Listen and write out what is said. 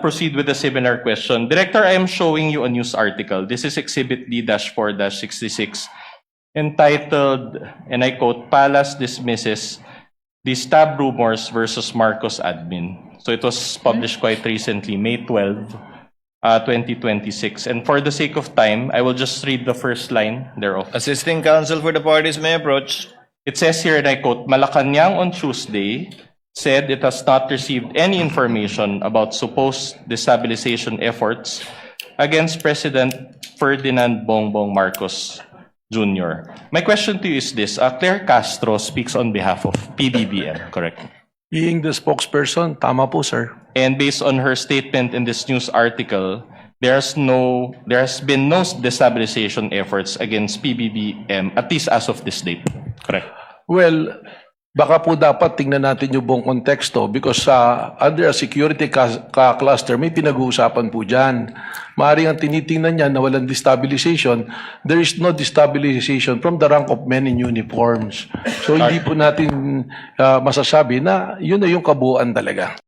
proceed with a similar question. Director, I am showing you a news article. This is Exhibit D-4-66, entitled, and I quote, Palace dismisses the stab rumors versus Marcos admin. So it was published quite recently, May 12, 2026. And for the sake of time, I will just read the first line thereof. Assisting counsel for the parties may approach. It says here, and I quote, Malacanang on Tuesday said it has not received any information about supposed destabilization efforts against President Ferdinand Bongbong Marcos Jr. My question to you is this. Claire Castro speaks on behalf of PBBM, correct? Being the spokesperson, tama po, sir. And based on her statement in this news article, there has been no destabilization efforts against PBBM, at least as of this date, correct? Well, baka po dapat tingnan natin yung buong konteksto because under a security cluster, may pinag-uusapan po dyan. Maaaring ang tinitingnan niya na walang destabilization, there is no destabilization from the rank of men in uniforms. So hindi po natin masasabi na yun na yung kabuuan talaga.